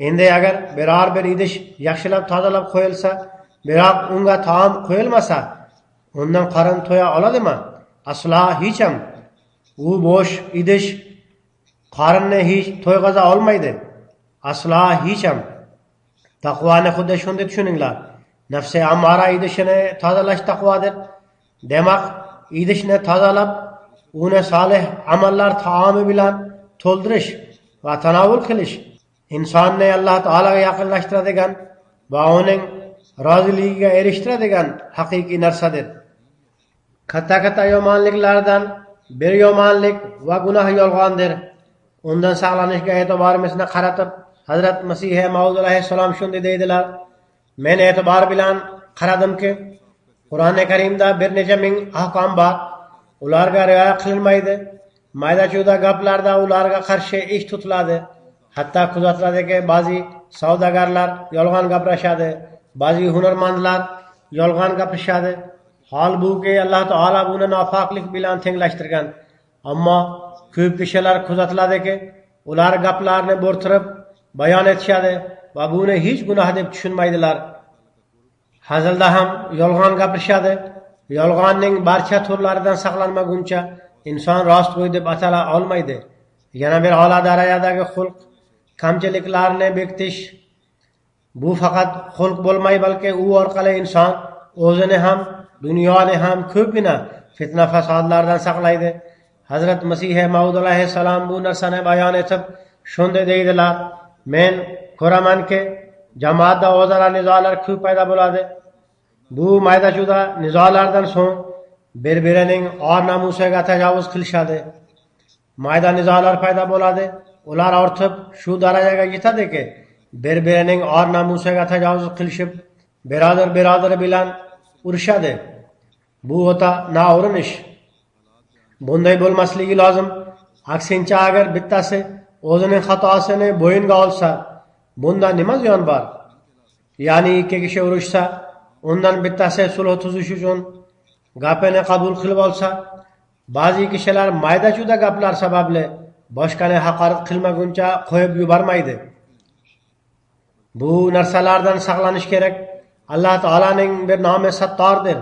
Endi agar biror bir idish yaxshilab tozalab qo'yilsa, biroq unga taom qo'yilmasa, undan qorin to'ya oladimi? Aslo hech ham. U bo'sh idish qorinni hech to'yg'aza olmaydi. Aslo hech ham. Taqvoni xuddi shunday tushuninglar. Nafsi ammora idishini tozalash taqvodir. Demak, idishni tozalab, uni solih amallar taomi bilan to'ldirish va tanovul qilish insonni Alloh taolaga yaqinlashtiradigan va uning roziligiga erishtiradigan haqiqiy narsadir. Katta yomonliklardan bir yomonlik va gunoh yolg'ondir. Undan saqlanishga e'tiborimizni qaratib, Hazrat Masih Maud alayhissalom shunday deydilar: Men e'tibor bilan qaradimki, Qur'oni Karimda bir necha ming ahkom bor. Ularga rioya qilinmaydi. Mayda-chuyda gaplarda ularga qarshi ish tutiladi. Hatto kuzatiladiki, ba'zi savdogarlar yolg'on gapirishadi, ba'zi hunarmandlar yolg'on gapirishadi. Holbuki Alloh taolo buni nopoklik bilan tenglashtirgan. Ammo ko'p kishilar kuzatiladiki, ular gaplarni bo'rtirib bayon etishadi va buni hech gunoh deb tushunmaydilar. Hazilda ham yolg'on gapirishadi. Yolg'onning barcha turlaridan saqlanmaguncha inson rostgo'y deb atala olmaydi. Yana bir a'lo darajadagi xulq kamchiliklarni bekitish. Bu faqat xulq bo'lmay, balki u orqali inson o'zini ham, dunyoni ham ko'pgina fitna fasodlardan saqlaydi. Hazrat Masih Maud alayhissalom bu narsani bayon etib shunday deydilar: Men ko'ramanki, jamoatda o'zaro nizolar ko'p paydo bo'ladi. Bu mayda-chuyda nizolardan so'ng bir-birining or-nomusiga tajovuz qilishadi. Mayda nizolar paydo bo'ladi. Ular ortib shu darajaga yetadiki, bir-birining or-nomusiga tajovuz qilishib, birodari bilan urushadi. Bu o'ta noo'rin ish. Bunday bo'lmasligi lozim. Aksincha, agar bittasi o'zining xatosini bo'yinga olsa, bunda nima ziyon bor? Ya'ni ikki kishi urushsa, undan bittasi sulh tuzish uchun gapini qabul qilib olsa, ba'zi kishilar mayda-chuyda gaplar sababli boshqani haqorat qilmaguncha qo'yib yubormaydi. Bu narsalardan saqlanish kerak. Alloh taolaning bir nomi Sattordir.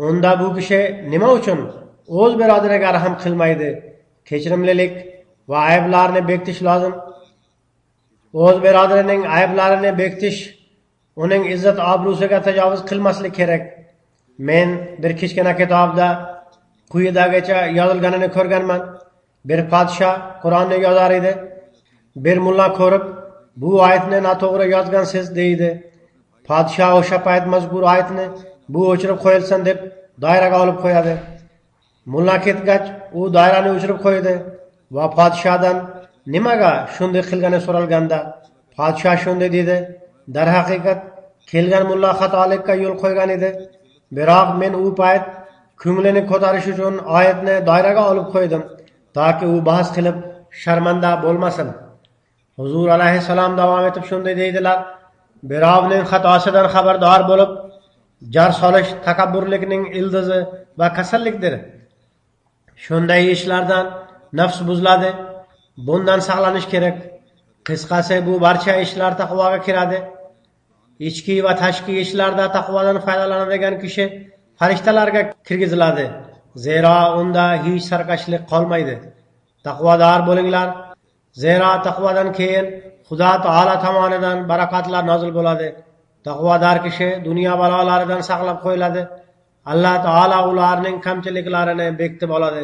Unda bu kishi nima uchun o'z birodariga rahm qilmaydi? Kechirimlilik va ayblarni bekitish lozim. O'z birodarining ayblarini bekitish, uning izzat obro'siga tajovuz qilmaslik kerak. Men bir kichkina kitobda quyidagicha yozilganini ko'rganman. Bir podsho Qur'onni yozar edi. Bir mulla ko'rib, bu oyatni noto'g'ri yozgansiz deydi. Podsho o'sha payt mazkur oyatni bu o'chirib qo'yilsin deb doiraga olib qo'yadi. Mulla ketgach, u doirani o'chirib qo'ydi va podshodan nimaga shunday qilgani so'ralganda, podsho shunday dedi: "Darhaqiqat kelgan mulla xatolikka yo'l qo'ygan edi. Biroq men u payt ko'nglini ko'tarish uchun oyatni doiraga olib qo'ydim, toki u bahs qilib sharmanda bo'lmasin." Huzur alayhissalom davom etib shunday deydilar: "Birovning xatosidan xabardor bo'lib, jar solish takabburlikning ildizi va kasallikdir. Shunday ishlardan nafs buziladi. Bundan saqlanish kerak. Qisqasi, bu barcha ishlar taqvoga kiradi. Ichki va tashqi ishlarda taqvodan foydalanadigan kishi farishtalarga kirgiziladi. Zero unda hech sarkashlik qolmaydi. Taqvodor bo'linglar. Zero taqvodan keyin Xudo taolo tomonidan barakatlar nozil bo'ladi. Taqvodor kishi dunyo balolaridan saqlab qo'yiladi. Alloh taolo ularning kamchiliklarini bekitib oladi.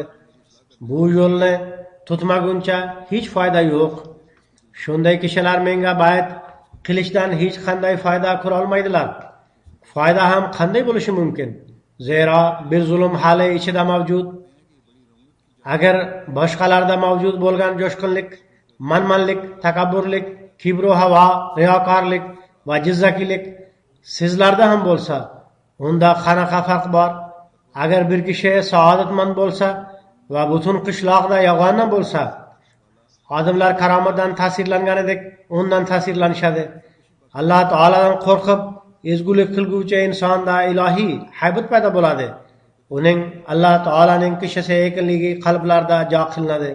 Bu yo'lni tutmaguncha hech foyda yo'q. Shunday kishilar menga bayat qilishdan hech qanday foyda ko'ra olmaydilar. Foyda ham qanday bo'lishi mumkin? Zero bir zulm hali ichida mavjud. Agar boshqalarda mavjud bo'lgan jo'shqinlik, manmanlik, takabburlik, kibru havo, riyokorlik va jizzakilik sizlarda ham bo'lsa, unda qanaqa farq bor? Agar bir kishi saodatmand bo'lsa va butun qishloqda yolg'ondan bo'lsa, odamlar karomatdan ta'sirlanganidek undan ta'sirlanishadi. Alloh taoladan qo'rqib ezgulik qilguvchi insonda ilohiy haybat paydo bo'ladi. Uning Alloh taolaning kishisi ekanligi qalblarda jo qilinadi.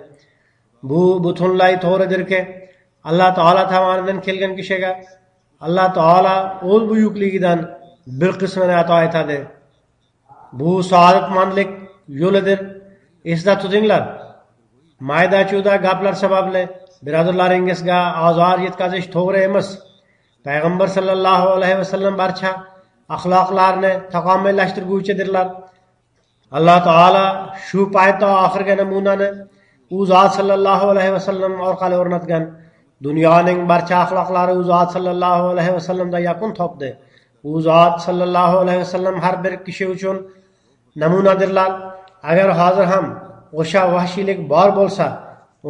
Bu butunlay to'g'ridirki, Alloh taolo tomonidan kelgan kishiga Alloh taolo o'z buyukligidan bir qismini ato etadi. Bu saodatmandlik yo'lidir. Esda tutinglar. Mayda-chuyda gaplar sababli birodarlaringizga azor yetkazish to'g'ri emas. Payg'ambar sallallohu alayhi vasallam barcha axloqlarni takomillashtiruvchidirlar. Alloh taolo shu paytda oxirgi namunani u zot sallallohu alayhi vasallam orqali o'rnatgan. Dunyoning barcha axloqlari u zot sallallohu alayhi vasallamda yakun topdi. U zot sallallohu alayhi vasallam har bir kishi uchun namunadirlar. Agar hozir ham o'sha vahshiylik bor bo'lsa,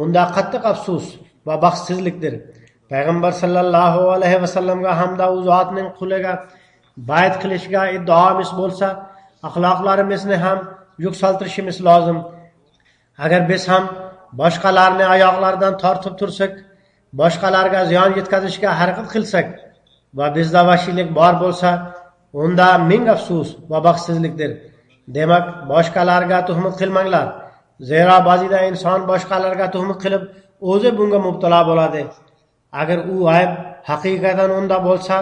unda qattiq afsus va baxtsizlikdir. Payg'ambar sallallohu alayhi vasallamga hamda u zotning quliga bayat qilishga iddaomiz bo'lsa, axloqlarimizni ham yuksaltirishimiz lozim. Agar biz ham boshqalarni oyoqlaridan tortib tursak, boshqalarga ziyon yetkazishga harakat qilsak va bizda vahshiylik bor bo'lsa, unda ming afsus va baxtsizlikdir. Demak, boshqalarga tuhmat qilmanglar. Zero ba'zida inson boshqalarga tuhmat qilib, o'zi bunga mubtalo bo'ladi. Agar u ayb haqiqatan unda bo'lsa,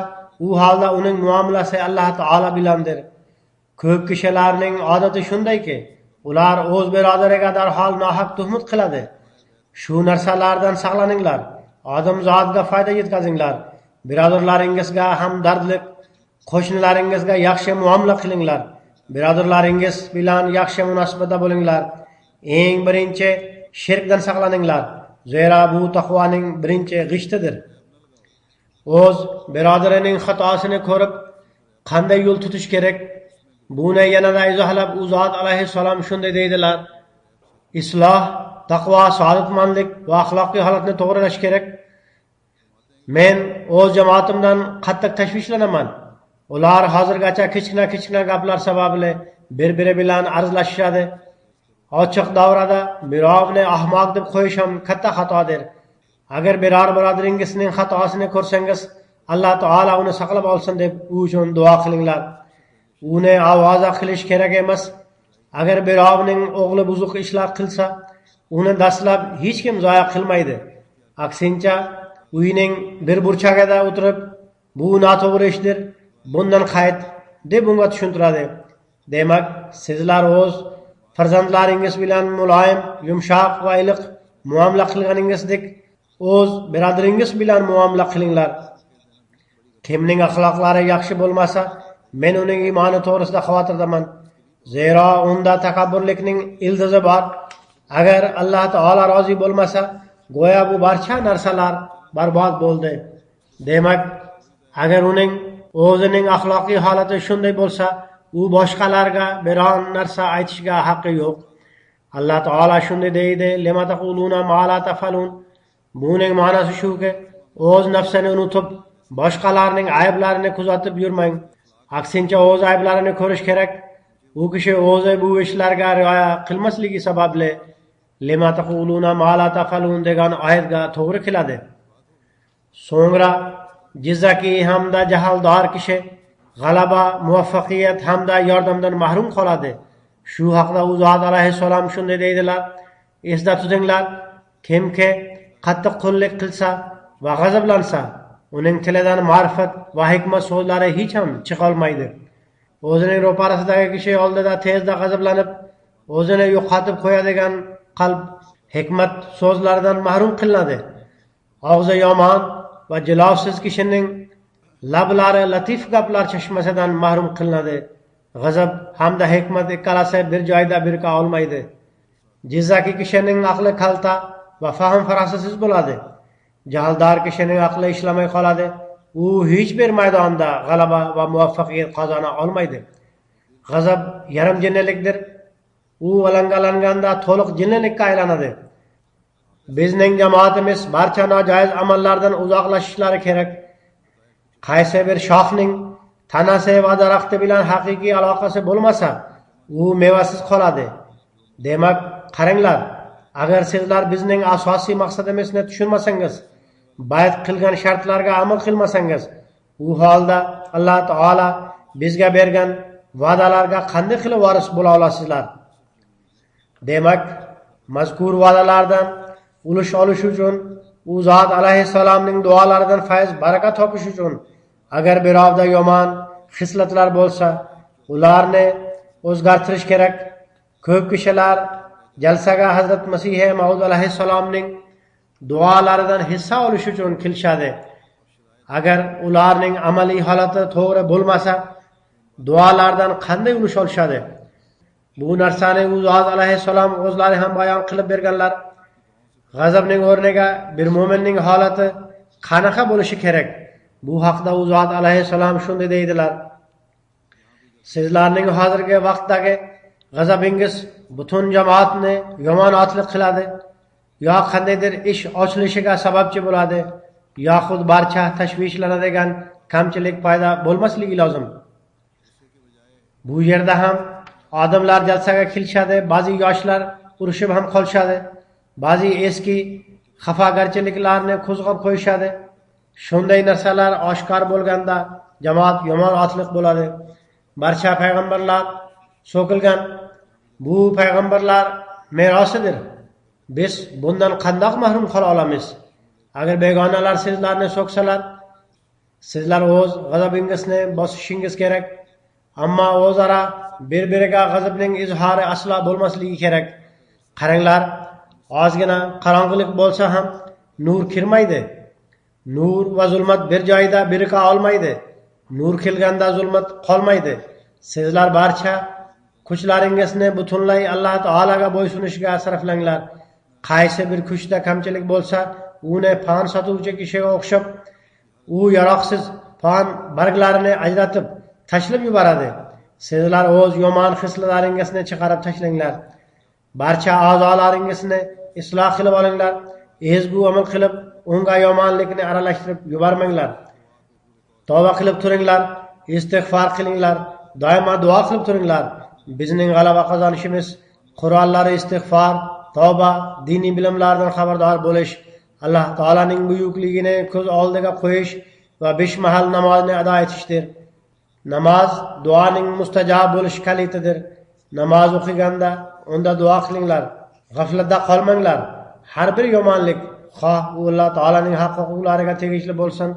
u holda uning muomalasi Alloh taolo bilandir. Ko'p kishilarning odati shundayki, ular o'z birodariga darhol nohaq tuhmat qiladi. Shu narsalardan saqlaninglar. Odam zotga foyda yetkazinglar. Birodarlaringizga hamdardlik, qo'shnilaringizga yaxshi muomala qilinglar. Birodarlaringiz bilan yaxshi munosabatda bo'linglar. Eng birinchi shirkdan saqlaninglar. Zero bu taqvoning birinchi g'ishtidir. o'z birodarining xatosini ko'rib qanday yo'l tutish kerak? Buni yanada izohlab u zot alayhissalom shunday deydilar: isloh, taqvo, saodatmandlik va axloqiy holatni to'g'rilash kerak. Men o'z jamoatimdan qattiq tashvishlanaman. Ular hozirgacha kichkina gaplar sababli bir-biri bilan arzlashishadi. Ochiq davrada birovni ahmoq deb qo'yish ham katta xatodir. Agar biror birodaringizning xatosini ko'rsangiz, Alloh taolo uni saqlab olsin deb u uchun duo qilinglar. Uni ovoza qilish kerak emas. Agar birovning o'g'li buzuq ishlar qilsa, uni dastlab hech kim zoya qilmaydi. Aksincha, uyning bir burchagida o'tirib, bu noto'g'ri ishdir, bundan qayt deb unga tushuntiradi. Demak, sizlar o'z farzandlaringiz bilan muloyim, yumshoq va iliq muomala qilganingizdek, o'z birodaringiz bilan muomala qilinglar. Kimning axloqlari yaxshi bo'lmasa, men uning iymoni to'g'risida xavotirdaman. Zero unda takabburlikning ildizi bor. Agar Alloh taolo rozi bo'lmasa, go'yo bu barcha narsalar barbod bo'ldi. Demak, agar uning o'zining axloqiy holati shunday bo'lsa, u boshqalarga biron narsa aytishga haqqi yo'q. Alloh taolo shunday deydi: "Lima taquluna ma la tafalun." Buning ma'nosi shuki, o'z nafsini unutib, boshqalarning ayblarini kuzatib yurmang. Aksincha, o'z ayblarini ko'rish kerak. U kishi o'zi bu ishlarga rioya qilmasligi sababli "Lima taquluna ma la tafalun" degan oyatga to'g'ri keladi. So'ngra jizzaki hamda jahldor kishi g'alaba, muvaffaqiyat hamda yordamdan mahrum qoladi. Shu haqda u zot alayhissalom shunday deydilar: esda tutinglar, kimki qattiq qo'llik qilsa va g'azablansa, uning tilidan ma'rifat va hikmat so'zlari hech ham chiqolmaydi. O'zining ro'parasidagi kishi oldida tezda g'azablanib, o'zini yo'qotib qo'yadigan qalb hikmat so'zlaridan mahrum qilinadi. Og'zi yomon va jilovsiz kishining lablari latif gaplar chashmasidan mahrum qilinadi. G'azab hamda hikmat ikkalasi bir joyda birga olmaydi. Jizzaki kishining aqli kalta va fahm farosasiz bo'ladi. Jahldor kishining aqli ishlamay qoladi. U hech bir maydonda g'alaba va muvaffaqiyat qozona olmaydi. G'azab yarim jinnilikdir. U alangalanganda to'liq jinnilikka aylanadi. Bizning jamoatimiz barcha nojoiz amallardan uzoqlashishlari kerak. Qaysi bir shoxning tanasi va daraxti bilan haqiqiy aloqasi bo'lmasa, u mevasiz qoladi. Demak, qaranglar, agar sizlar bizning asosiy maqsadimizni tushunmasangiz, bayt qilgan shartlarga amal qilmasangiz, u holda Alloh taolo bizga bergan va'dalarga qanday qilib voris bo'la olasizlar? Demak, mazkur va'dalardan ulush olish uchun, u zot alayhissalomning duolaridan fayz, baraka topish uchun, agar birovda yomon xislatlar bo'lsa, ularni o'zgartirish kerak. Ko'p kishilar jalsaga Hazrat Masih Maud alayhissalomning duolaridan hissa olish uchun kelishadi. Agar ularning amaliy holati to'g'ri bo'lmasa, duolardan qanday ulush olishadi? Bu narsani u zot alayhissalom o'zlari ham bayon qilib berganlar. G'azabning o'rniga bir mo'minning holati qanaqa bo'lishi kerak? Bu haqda u zot alayhissalom shunday deydilar: sizlarning hozirgi vaqtdagi g'azabingiz butun jamoatni yomonotlik qiladi, yo qandaydir ish ochilishiga sababchi bo'ladi, yoxud barcha tashvishlanadigan kamchilik paydo bo'lmasligi lozim. Bu yerda ham odamlar jalsaga kelishadi, ba'zi yoshlar urushib ham qolishadi, ba'zi eski xafagarchiliklarni qo'zg'ab qo'yishadi. Shunday narsalar oshkor bo'lganda jamoat yomon otliq bo'ladi. Barcha payg'ambarlar so'kilgan. Bu payg'ambarlar merosidir. Biz bundan qandoq mahrum qola olamiz? Agar begonalar sizlarni so'ksalar, sizlar o'z g'azabingizni bosishingiz kerak. Ammo o'zaro bir-biriga g'azabning izhori aslo bo'lmasligi kerak. Qaranglar, ozgina qorong'ilik bo'lsa ham nur kirmaydi. Nur va zulmat bir joyda birika olmaydi. Nur kelganda zulmat qolmaydi. Sizlar barcha kuchlaringizni butunlay Alloh taolaga bo'ysunishga sarflanglar. Qaysi bir kuchda kamchilik bo'lsa, uni pan sotuvchi kishiga o'xshab, u yaroqsiz pon barglarini ajratib tashlab yuboradi. Sizlar o'z yomon xislatlaringizni chiqarib tashlanglar. Barcha a'zolaringizni isloh qilib olinglar. Ezgu amal qilib, unga yomonlikni aralashtirib yubormanglar. Tavba qilib turinglar, istig'for qilinglar, doimo duo qilib turinglar. Bizning g'alaba qozonishimiz Qur'onlari istig'for, tavba, diniy bilimlardan xabardor bo'lish, Alloh taolaning buyukligini ko'z oldiga qo'yish va 5 mahal namozni ado etishdir. Namoz duoning mustajob bo'lish kalitidir. Namoz o'qiganda unda duo qilinglar. G'aflatda qolmanglar. Har bir yomonlik, xoh u Alloh taolaning haq-huquqlariga tegishli bo'lsin,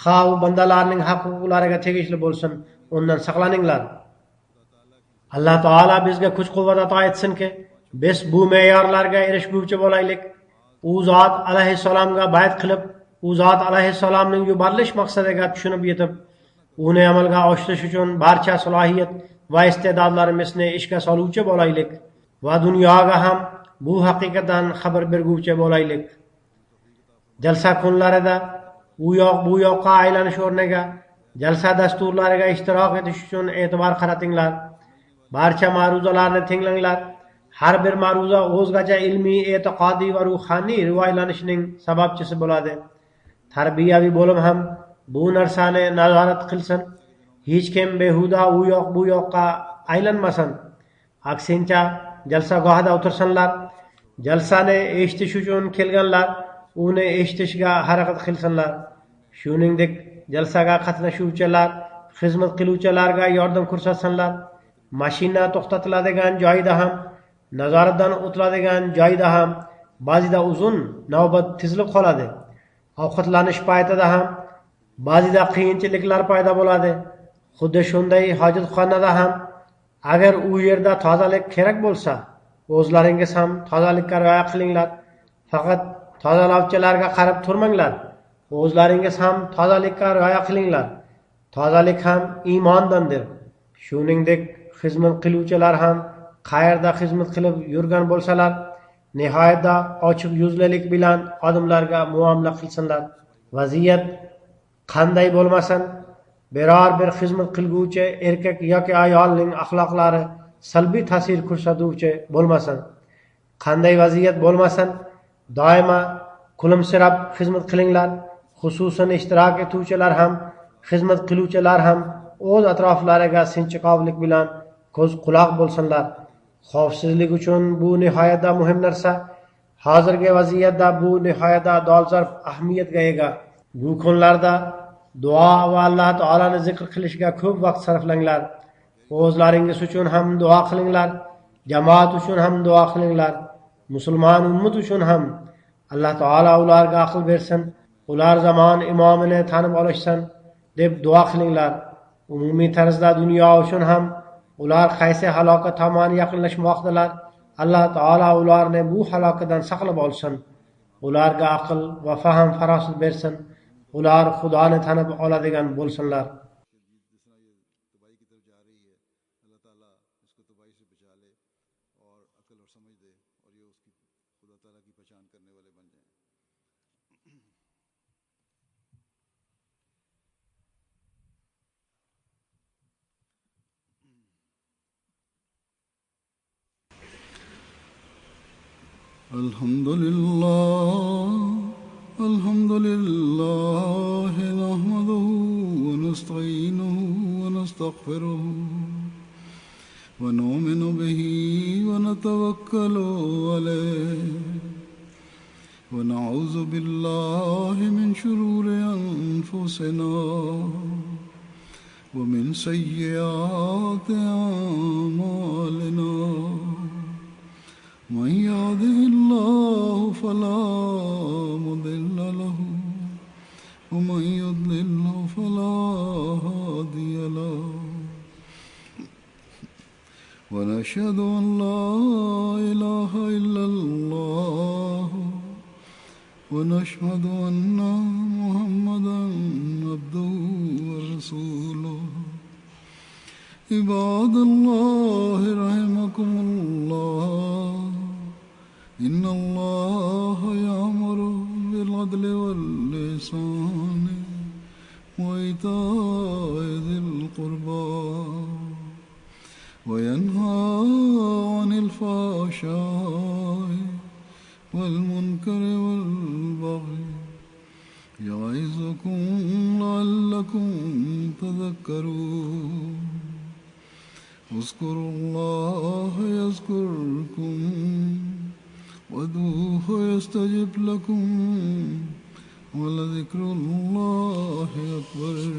xoh u bandalarning haq-huquqlariga tegishli bo'lsin, undan saqlaninglar. Alloh taolo bizga kuch-quvvat ato etsinki, biz bu me'yorlarga erishguvchi bo'laylik. U zot alayhissalomga bayt qilib, u zot alayhissalomning yuborilish maqsadiga tushunib yetib, uni amalga oshirish uchun barcha salohiyat va iste'dodlarimizni ishga soluvchi bo'laylik va dunyoga ham bu haqiqatdan xabar berguvchi bo'laylik. Jalsa kunlarida u yoq bu yoqqa aylanish o'rniga jalsa dasturlariga ishtirok etish uchun e'tibor qaratinglar. Barcha ma'ruzalarni tinglanglar. Har bir ma'ruza o'zgacha ilmiy, e'tiqodiy va ruhoniy rivojlanishning sababchisi bo'ladi. Tarbiyaviy bo'lim ham bu narsani nazorat qilsin. Hech kim behuda u yoq bu yoqqa aylanmasin. Aksincha jalsagohida o'tirsinlar. Jalsani eshitish uchun kelganlar uni eshitishga harakat qilsinlar. Shuningdek, jalsaga qatnashuvchilar, xizmat qiluvchilarga yordam ko'rsatsinlar. Mashina to'xtatiladigan joyda ham, nazoratdan o'tiladigan joyda ham ba'zida uzun navbat tizilib qoladi. Ovqatlanish paytida ham ba'zida qiyinchiliklar paydo bo'ladi. Xuddi shunday hojatxonada ham agar u yerda tozalik kerak bo'lsa, o'zlaringiz ham tozalikka rioya qilinglar. Faqat tozalovchilarga qarab turmanglar. O'zlaringiz ham tozalikka rioya qilinglar. Tozalik ham iymondandir. Shuningdek, xizmat qiluvchilar ham qayerda xizmat qilib yurgan bo'lsalar, nihoyatda ochiq yuzlilik bilan odamlarga muomala qilsinlar. Vaziyat qanday bo'lmasin, biror bir xizmat qilguvchi erkak yoki ayolning axloqlari salbiy ta'sir ko'rsatuvchi bo'lmasin. Qanday vaziyat bo'lmasin, doimo kulimsirab xizmat qilinglar. Xususan ishtirok etuvchilar ham, xizmat qiluvchilar ham o'z atroflariga sinchiqovlik bilan ko'z quloq bo'lsinlar. Xavfsizlik uchun bu nihoyatda muhim narsa. Hozirgi vaziyatda bu nihoyatda dolzarb ahamiyatga ega. Bu kunlarda duo va Alloh taolani zikr qilishga ko'p vaqt sarflanglar. O'zlaringiz uchun ham duo qilinglar, jamoat uchun ham duo qilinglar, musulmon ummat uchun ham. Alloh taolo ularga aql bersin, ular zamon imomini tanib olishsin deb duo qilinglar. Umumiy tarzda dunyo uchun ham ular qaysi halokat tomon yaqinlashmoqdalar, Alloh taolo ularni bu halokatdan saqlab olsin. Ularga aql va fahm farosat bersin. Ular Xudoni tanib oladigan bo'lsinlar. الحمد لله نحمده ونستعينه ونستغفره ونؤمن به ونتوكل عليه ونعوذ بالله من شرور أنفسنا ومن سيئات أعمالنا من يهده الله فلا مضل له ومن يضلل فلا هادي له ونشهد أن لا إله إلا الله ونشهد أن محمدا عبده ورسوله عباد الله رحمكم الله إن الله يأمر بالعدل والإحسان وإيتاء ذي القربى وينهى عن الفحشاء والمنكر والبغي يعظكم لعلكم تذكرون اذكروا الله يذكركم وادعوه يستجب لكم ولذكر الله أكبر